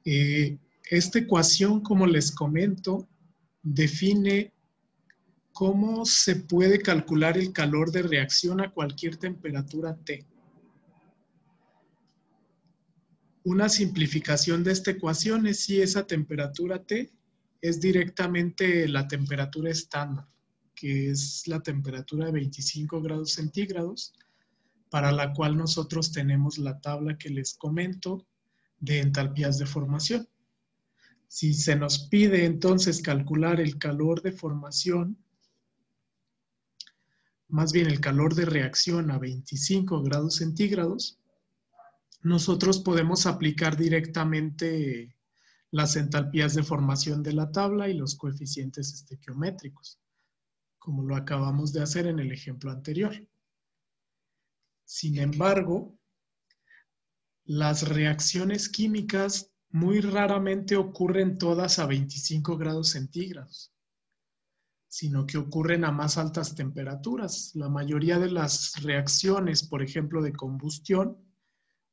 Esta ecuación, como les comento, define cómo se puede calcular el calor de reacción a cualquier temperatura T. Una simplificación de esta ecuación es si esa temperatura T es directamente la temperatura estándar, que es la temperatura de 25 grados centígrados, para la cual nosotros tenemos la tabla que les comento de entalpías de formación. Si se nos pide entonces calcular el calor de formación, más bien el calor de reacción a 25 grados centígrados, nosotros podemos aplicar directamente las entalpías de formación de la tabla y los coeficientes estequiométricos, como lo acabamos de hacer en el ejemplo anterior. Sin embargo, las reacciones químicas muy raramente ocurren todas a 25 grados centígrados, sino que ocurren a más altas temperaturas. La mayoría de las reacciones, por ejemplo, de combustión,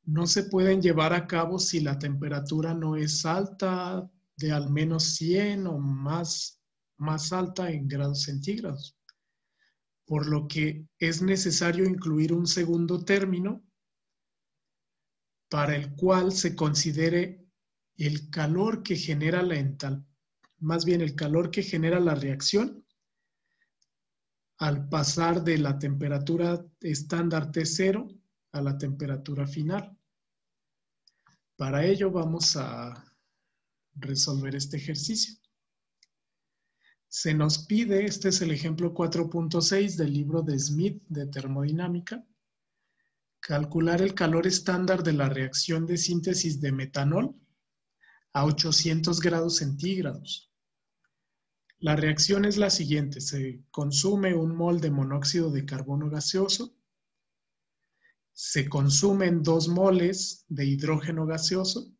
no se pueden llevar a cabo si la temperatura no es alta de al menos 100 o más alta en grados centígrados. Por lo que es necesario incluir un segundo término para el cual se considere el calor que genera el calor que genera la reacción al pasar de la temperatura estándar T0 a la temperatura final. Para ello vamos a resolver este ejercicio. Se nos pide, este es el ejemplo 4.6 del libro de Smith de termodinámica, calcular el calor estándar de la reacción de síntesis de metanol a 800 grados centígrados. La reacción es la siguiente: se consume un mol de monóxido de carbono gaseoso, se consumen 2 moles de hidrógeno gaseoso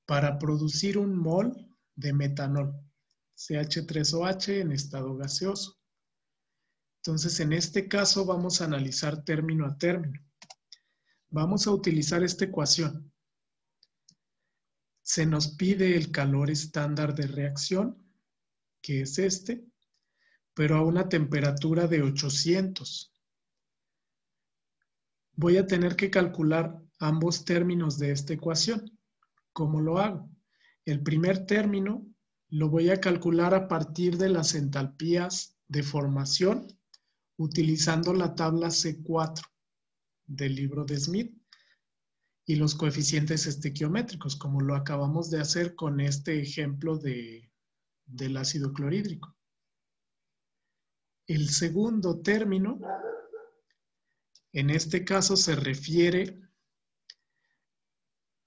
para producir un mol de metanol, CH3OH en estado gaseoso. Entonces, en este caso vamos a analizar término a término. Vamos a utilizar esta ecuación. Se nos pide el calor estándar de reacción, que es este, pero a una temperatura de 800. Voy a tener que calcular ambos términos de esta ecuación. ¿Cómo lo hago? El primer término lo voy a calcular a partir de las entalpías de formación utilizando la tabla C4 del libro de Smith y los coeficientes estequiométricos, como lo acabamos de hacer con este ejemplo del ácido clorhídrico. El segundo término, en este caso, se refiere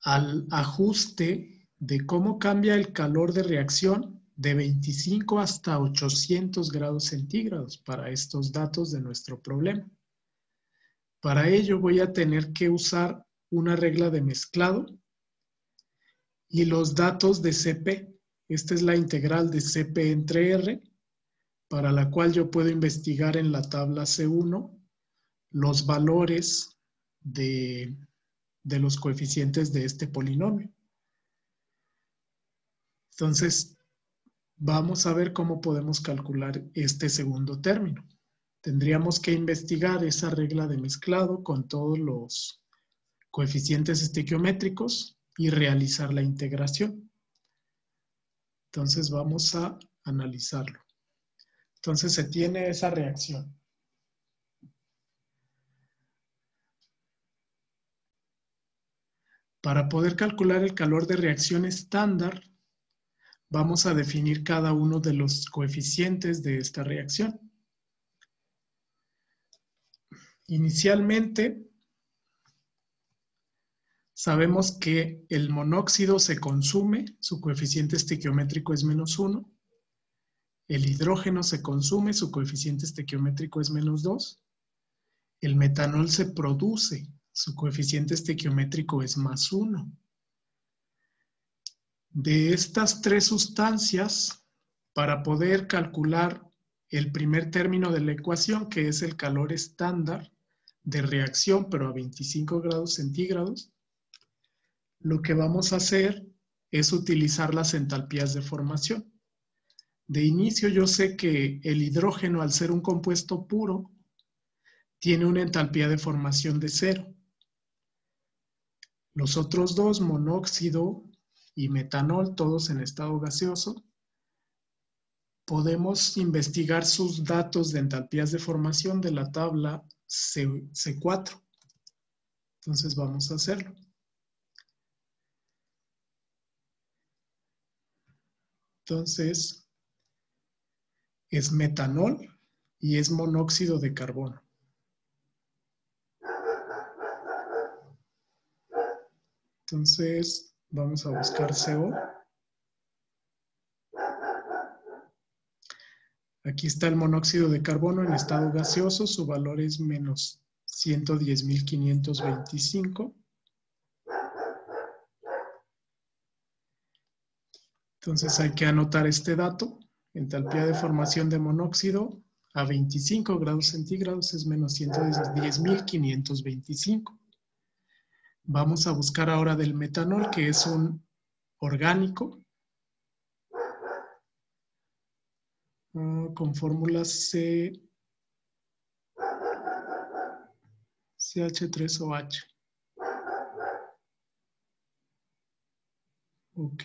al ajuste de cómo cambia el calor de reacción de 25 hasta 800 grados centígrados para estos datos de nuestro problema. Para ello voy a tener que usar una regla de mezclado y los datos de Cp. Esta es la integral de Cp entre R, para la cual yo puedo investigar en la tabla C1 los valores de los coeficientes de este polinomio. Entonces, vamos a ver cómo podemos calcular este segundo término. Tendríamos que investigar esa regla de mezclado con todos los coeficientes estequiométricos y realizar la integración. Entonces, vamos a analizarlo. Entonces, se tiene esa reacción. Para poder calcular el calor de reacción estándar, vamos a definir cada uno de los coeficientes de esta reacción. Inicialmente, sabemos que el monóxido se consume, su coeficiente estequiométrico es -1. El hidrógeno se consume, su coeficiente estequiométrico es -2. El metanol se produce, su coeficiente estequiométrico es +1. De estas 3 sustancias, para poder calcular el primer término de la ecuación, que es el calor estándar de reacción, pero a 25 grados centígrados, lo que vamos a hacer es utilizar las entalpías de formación. De inicio yo sé que el hidrógeno, al ser un compuesto puro, tiene una entalpía de formación de 0. Los otros dos, monóxido y metanol, todos en estado gaseoso, podemos investigar sus datos de entalpías de formación de la tabla C4. Entonces vamos a hacerlo. Entonces, es metanol y es monóxido de carbono. Entonces, vamos a buscar CO. Aquí está el monóxido de carbono en estado gaseoso, su valor es menos 110.525. Entonces hay que anotar este dato. Entalpía de formación de monóxido a 25 grados centígrados es menos 110.525. Vamos a buscar ahora del metanol, que es un orgánico, con fórmula CH3OH. Ok.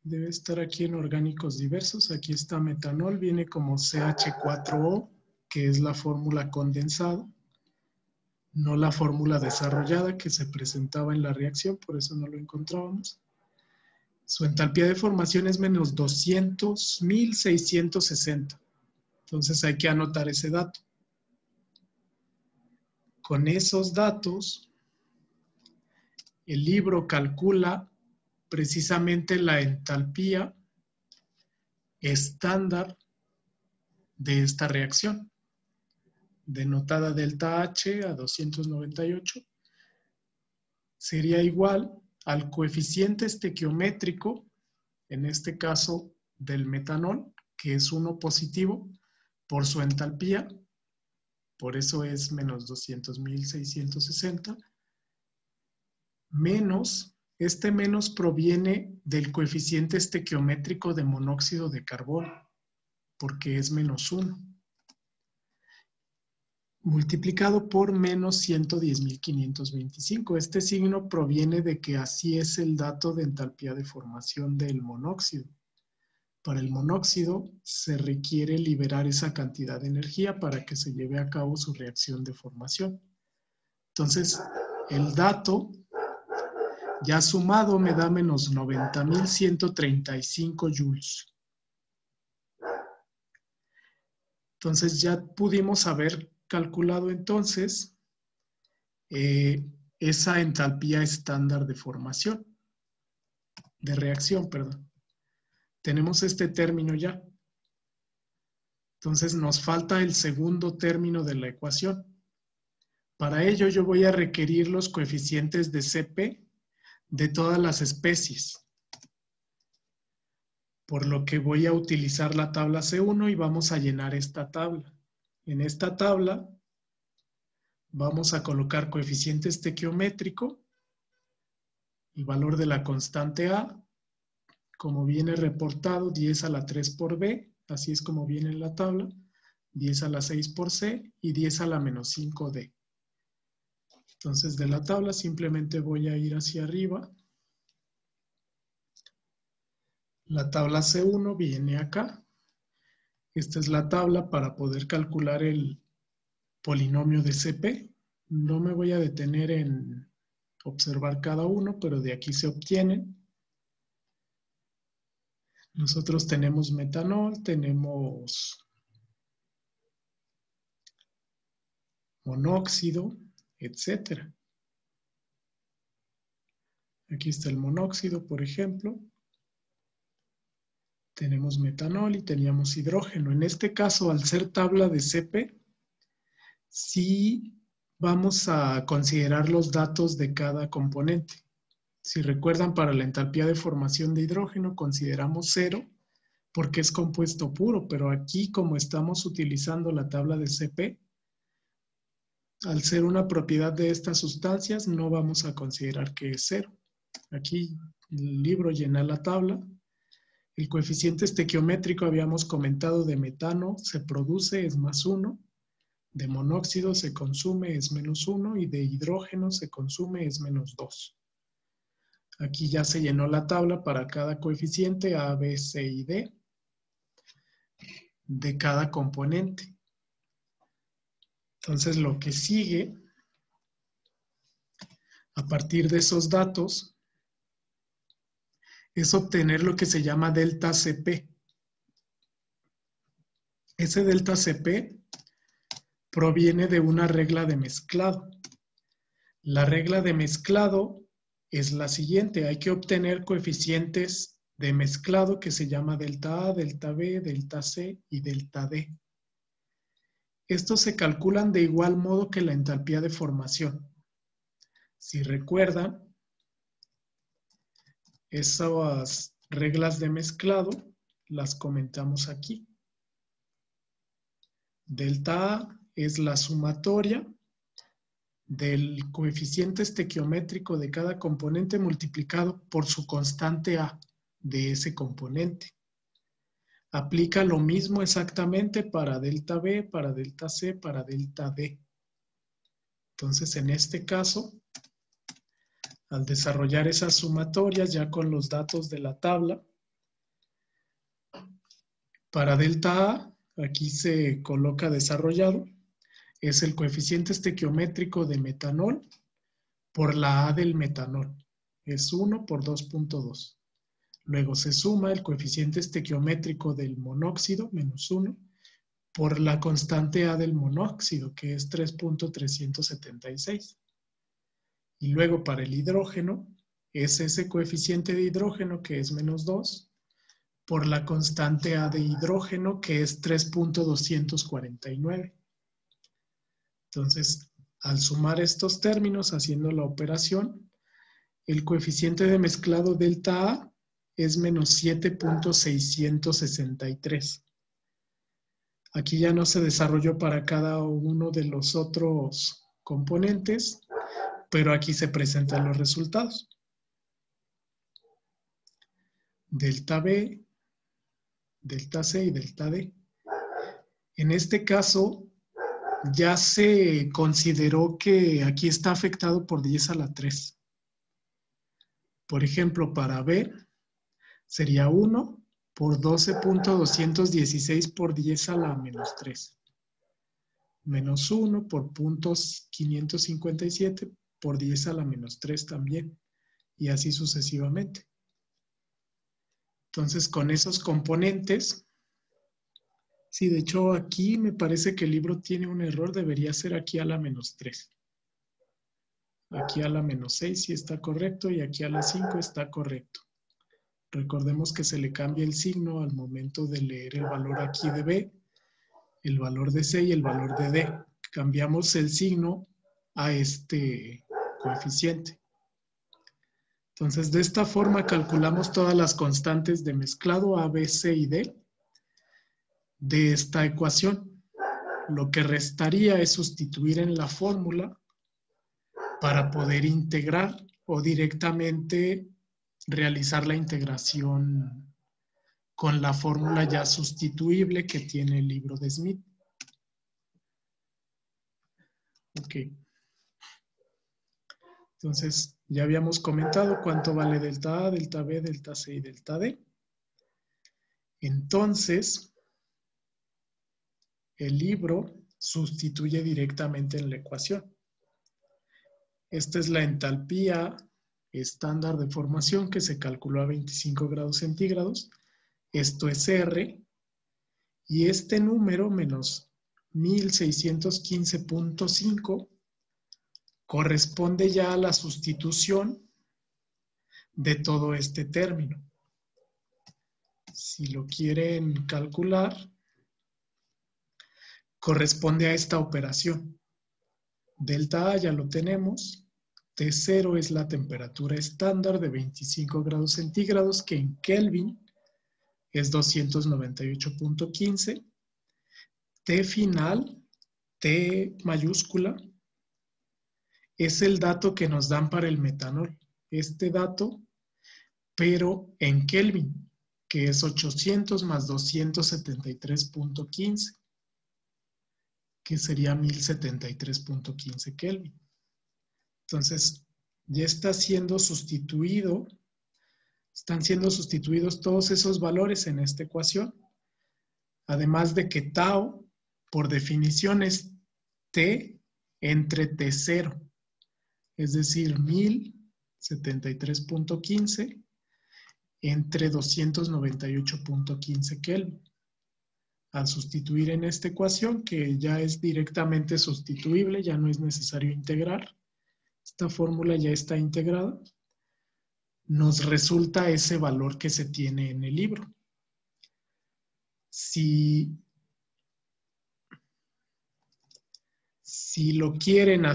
Debe estar aquí en orgánicos diversos. Aquí está metanol, viene como CH4O, que es la fórmula condensada, no la fórmula desarrollada que se presentaba en la reacción, por eso no lo encontrábamos. Su entalpía de formación es menos 200.660. Entonces hay que anotar ese dato. Con esos datos, el libro calcula precisamente la entalpía estándar de esta reacción, denotada delta H a 298, sería igual al coeficiente estequiométrico, en este caso del metanol, que es 1 positivo, por su entalpía, por eso es menos 200.660, menos, este menos proviene del coeficiente estequiométrico de monóxido de carbono, porque es menos 1, multiplicado por menos 110.525. Este signo proviene de que así es el dato de entalpía de formación del monóxido. Para el monóxido se requiere liberar esa cantidad de energía para que se lleve a cabo su reacción de formación. Entonces, el dato ya sumado me da menos 90.135 joules. Entonces ya pudimos haber calculado entonces esa entalpía estándar de formación, de reacción, perdón. Tenemos este término ya. Entonces nos falta el segundo término de la ecuación. Para ello yo voy a requerir los coeficientes de CP de todas las especies. Por lo que voy a utilizar la tabla C1 y vamos a llenar esta tabla. En esta tabla vamos a colocar coeficiente estequiométrico, el valor de la constante A, como viene reportado, 10 a la 3 por B, así es como viene en la tabla, 10 a la 6 por C y 10 a la menos 5 D. Entonces de la tabla simplemente voy a ir hacia arriba. La tabla C1 viene acá. Esta es la tabla para poder calcular el polinomio de CP. No me voy a detener en observar cada uno, pero de aquí se obtienen. Nosotros tenemos metanol, tenemos monóxido, etc. Aquí está el monóxido, por ejemplo. Tenemos metanol y teníamos hidrógeno. En este caso, al ser tabla de CP, sí vamos a considerar los datos de cada componente. Si recuerdan, para la entalpía de formación de hidrógeno consideramos 0 porque es compuesto puro, pero aquí como estamos utilizando la tabla de CP, al ser una propiedad de estas sustancias, no vamos a considerar que es 0. Aquí el libro llena la tabla. El coeficiente estequiométrico, habíamos comentado, de metano se produce, es +1. De monóxido se consume, es -1. Y de hidrógeno se consume, es -2. Aquí ya se llenó la tabla para cada coeficiente A, B, C y D de cada componente. Entonces, lo que sigue, a partir de esos datos, es obtener lo que se llama delta Cp. Ese delta Cp proviene de una regla de mezclado. La regla de mezclado es la siguiente. Hay que obtener coeficientes de mezclado que se llama delta A, delta B, delta C y delta D. Estos se calculan de igual modo que la entalpía de formación. Si recuerdan, esas reglas de mezclado las comentamos aquí. Delta A es la sumatoria del coeficiente estequiométrico de cada componente multiplicado por su constante A de ese componente. Aplica lo mismo exactamente para delta B, para delta C, para delta D. Entonces, en este caso, al desarrollar esas sumatorias ya con los datos de la tabla, para delta A, aquí se coloca desarrollado, es el coeficiente estequiométrico de metanol por la A del metanol. Es 1 por 2.2. Luego se suma el coeficiente estequiométrico del monóxido, -1, por la constante A del monóxido, que es 3.376. Y luego para el hidrógeno, es ese coeficiente de hidrógeno, que es -2, por la constante A de hidrógeno, que es 3.249. Entonces, al sumar estos términos, haciendo la operación, el coeficiente de mezclado delta A es -7.663. Aquí ya no se desarrolló para cada uno de los otros componentes, pero aquí se presentan los resultados. Delta B, delta C y delta D. En este caso, ya se consideró que aquí está afectado por 10 a la 3. Por ejemplo, para B sería 1 por 12.216 por 10 a la -3. -1 por 0.557 por 10 a la -3 también. Y así sucesivamente. Entonces, con esos componentes, sí, de hecho aquí me parece que el libro tiene un error, debería ser aquí a la -3. Aquí a la -6 sí está correcto y aquí a la 5 está correcto. Recordemos que se le cambia el signo al momento de leer el valor aquí de B, el valor de C y el valor de D. Cambiamos el signo a este coeficiente. Entonces, de esta forma calculamos todas las constantes de mezclado A, B, C y D de esta ecuación. Lo que restaría es sustituir en la fórmula para poder integrar o directamente realizar la integración con la fórmula ya sustituible que tiene el libro de Smith. Ok. Entonces, ya habíamos comentado cuánto vale delta A, delta B, delta C y delta D. Entonces, el libro sustituye directamente en la ecuación. Esta es la entalpía estándar de formación que se calculó a 25 grados centígrados. Esto es R. Y este número, menos 1615.5, corresponde ya a la sustitución de todo este término. Si lo quieren calcular, corresponde a esta operación. Delta A ya lo tenemos. T0 es la temperatura estándar de 25 grados centígrados, que en Kelvin es 298.15. T final, T mayúscula, es el dato que nos dan para el metanol. Este dato, pero en Kelvin, que es 800 más 273.15, que sería 1073.15 Kelvin. Entonces, ya está siendo sustituido, están siendo sustituidos todos esos valores en esta ecuación. Además de que tau, por definición, es T entre T0, es decir, 1073.15 entre 298.15 Kelvin. Al sustituir en esta ecuación, que ya es directamente sustituible, ya no es necesario integrar, esta fórmula ya está integrada, nos resulta ese valor que se tiene en el libro. Si lo quieren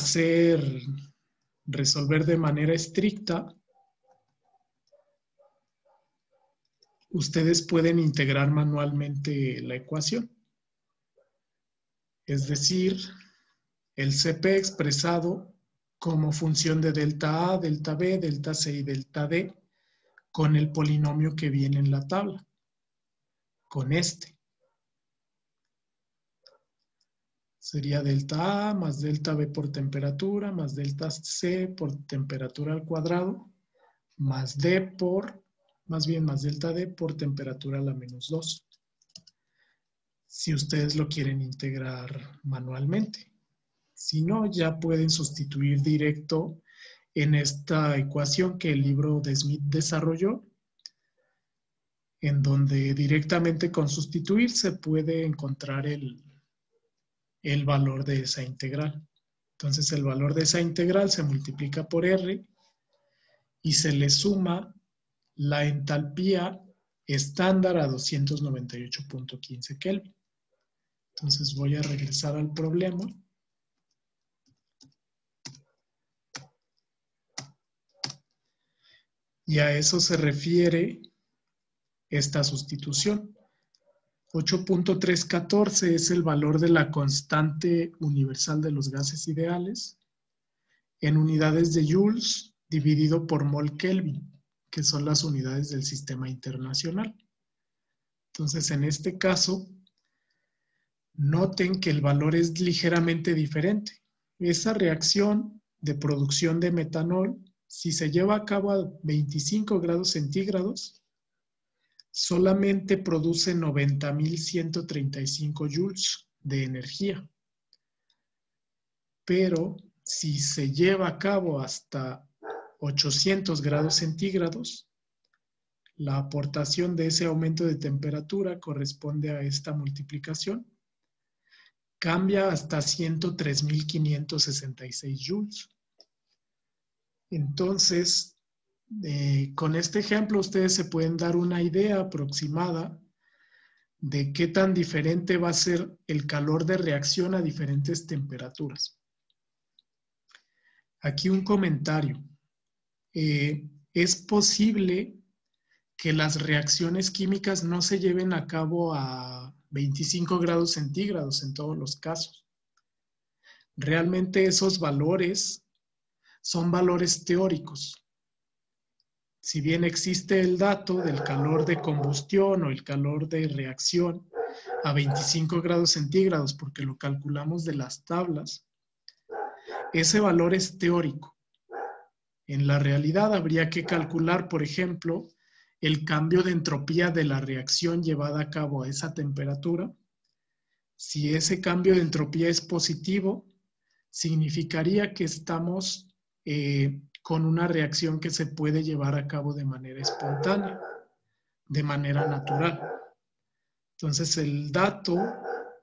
resolver de manera estricta, ustedes pueden integrar manualmente la ecuación. Es decir, el CP expresado como función de delta A, delta B, delta C y delta D con el polinomio que viene en la tabla, con este. Sería delta A más delta B por temperatura, más delta C por temperatura al cuadrado, más más delta D por temperatura a la menos 2. Si ustedes lo quieren integrar manualmente. Si no, ya pueden sustituir directo en esta ecuación que el libro de Smith desarrolló, en donde directamente con sustituir se puede encontrar el valor de esa integral. Entonces el valor de esa integral se multiplica por R y se le suma la entalpía estándar a 298.15 Kelvin. Entonces voy a regresar al problema. Y a eso se refiere esta sustitución. 8.314 es el valor de la constante universal de los gases ideales en unidades de joules dividido por mol Kelvin, que son las unidades del sistema internacional. Entonces, en este caso, noten que el valor es ligeramente diferente. Esa reacción de producción de metanol, si se lleva a cabo a 25 grados centígrados, solamente produce 90.135 joules de energía. Pero si se lleva a cabo hasta 800 grados centígrados, la aportación de ese aumento de temperatura corresponde a esta multiplicación. Cambia hasta 103.566 joules. Entonces, con este ejemplo ustedes se pueden dar una idea aproximada de qué tan diferente va a ser el calor de reacción a diferentes temperaturas. Aquí un comentario. Es posible que las reacciones químicas no se lleven a cabo a 25 grados centígrados en todos los casos. Realmente esos valores son valores teóricos. Si bien existe el dato del calor de combustión o el calor de reacción a 25 grados centígrados, porque lo calculamos de las tablas, ese valor es teórico. En la realidad habría que calcular, por ejemplo, el cambio de entropía de la reacción llevada a cabo a esa temperatura. Si ese cambio de entropía es positivo, significaría que estamos con una reacción que se puede llevar a cabo de manera espontánea, de manera natural. Entonces, el dato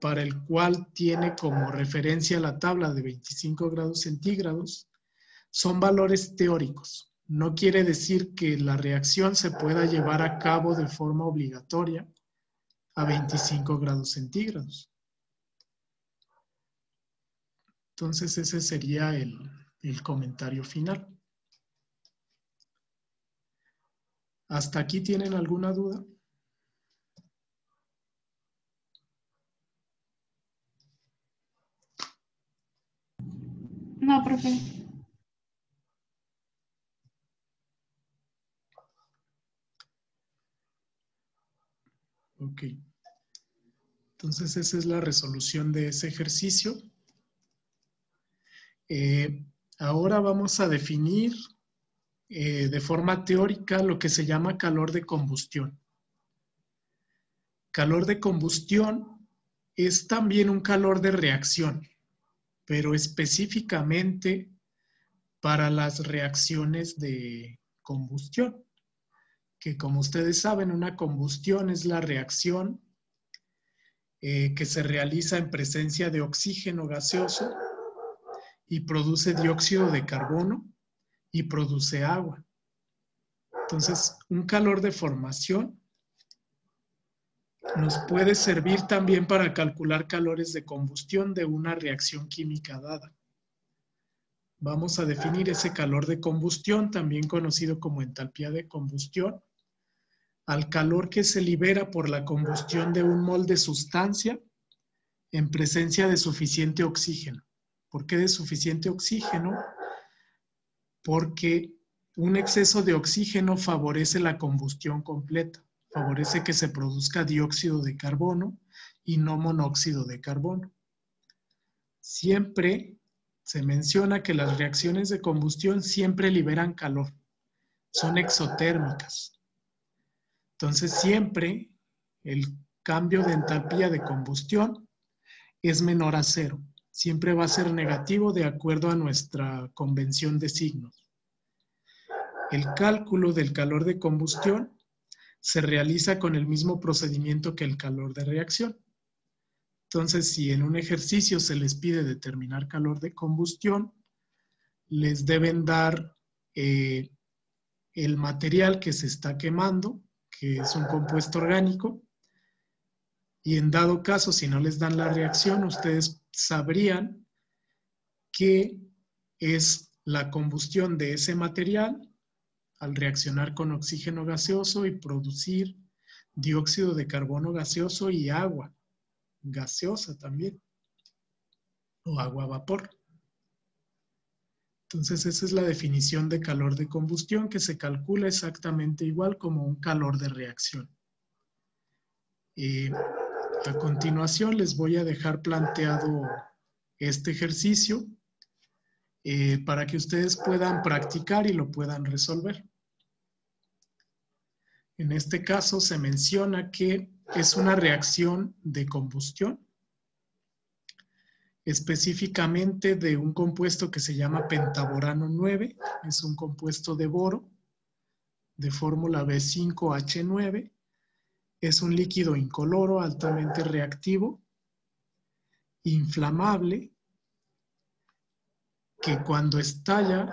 para el cual tiene como referencia la tabla de 25 grados centígrados son valores teóricos. No quiere decir que la reacción se pueda llevar a cabo de forma obligatoria a 25 grados centígrados. Entonces, ese sería el comentario final. ¿Hasta aquí tienen alguna duda? No, profe. Ok. Entonces esa es la resolución de ese ejercicio. Ahora vamos a definir de forma teórica lo que se llama calor de combustión. Calor de combustión es también un calor de reacción, pero específicamente para las reacciones de combustión, que como ustedes saben, una combustión es la reacción que se realiza en presencia de oxígeno gaseoso y produce dióxido de carbono y produce agua. Entonces, un calor de formación nos puede servir también para calcular calores de combustión de una reacción química dada. Vamos a definir ese calor de combustión, también conocido como entalpía de combustión, al calor que se libera por la combustión de un mol de sustancia en presencia de suficiente oxígeno. ¿Por qué de suficiente oxígeno? Porque un exceso de oxígeno favorece la combustión completa, favorece que se produzca dióxido de carbono y no monóxido de carbono. Siempre se menciona que las reacciones de combustión siempre liberan calor, son exotérmicas. Entonces siempre el cambio de entalpía de combustión es menor a cero. Siempre va a ser negativo de acuerdo a nuestra convención de signos. El cálculo del calor de combustión se realiza con el mismo procedimiento que el calor de reacción. Entonces, si en un ejercicio se les pide determinar calor de combustión, les deben dar el material que se está quemando, que es un compuesto orgánico, y en dado caso, si no les dan la reacción, ustedes sabrían qué es la combustión de ese material al reaccionar con oxígeno gaseoso y producir dióxido de carbono gaseoso y agua gaseosa también, o agua a vapor. Entonces esa es la definición de calor de combustión, que se calcula exactamente igual como un calor de reacción. A continuación les voy a dejar planteado este ejercicio para que ustedes puedan practicar y lo puedan resolver. En este caso se menciona que es una reacción de combustión, específicamente de un compuesto que se llama pentaborano 9, es un compuesto de boro de fórmula B5H9, es un líquido incoloro altamente reactivo, inflamable, que cuando estalla,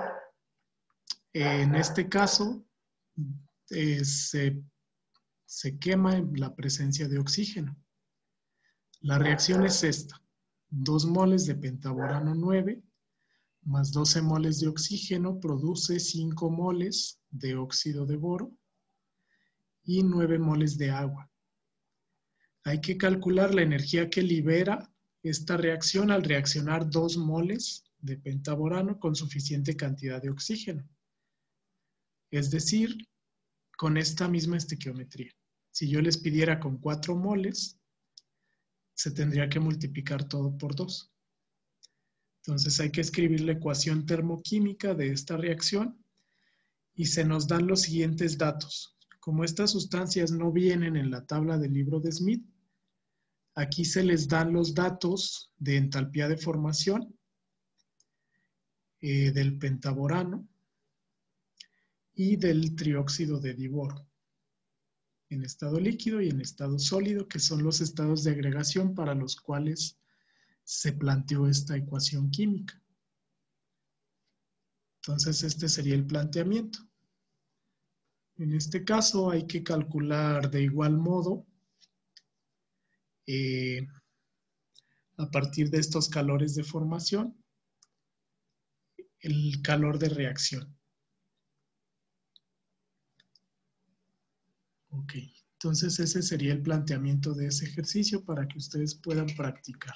en este caso, se quema en la presencia de oxígeno. La reacción es esta: 2 moles de pentaborano 9 más 12 moles de oxígeno produce 5 moles de óxido de boro y 9 moles de agua. Hay que calcular la energía que libera esta reacción al reaccionar 2 moles de pentaborano con suficiente cantidad de oxígeno. Es decir, con esta misma estequiometría. Si yo les pidiera con 4 moles, se tendría que multiplicar todo por 2. Entonces hay que escribir la ecuación termoquímica de esta reacción y se nos dan los siguientes datos. Como estas sustancias no vienen en la tabla del libro de Smith, aquí se les dan los datos de entalpía de formación del pentaborano y del trióxido de diboro en estado líquido y en estado sólido, que son los estados de agregación para los cuales se planteó esta ecuación química. Entonces, este sería el planteamiento. En este caso hay que calcular de igual modo a partir de estos calores de formación el calor de reacción. Ok, entonces ese sería el planteamiento de ese ejercicio para que ustedes puedan practicar.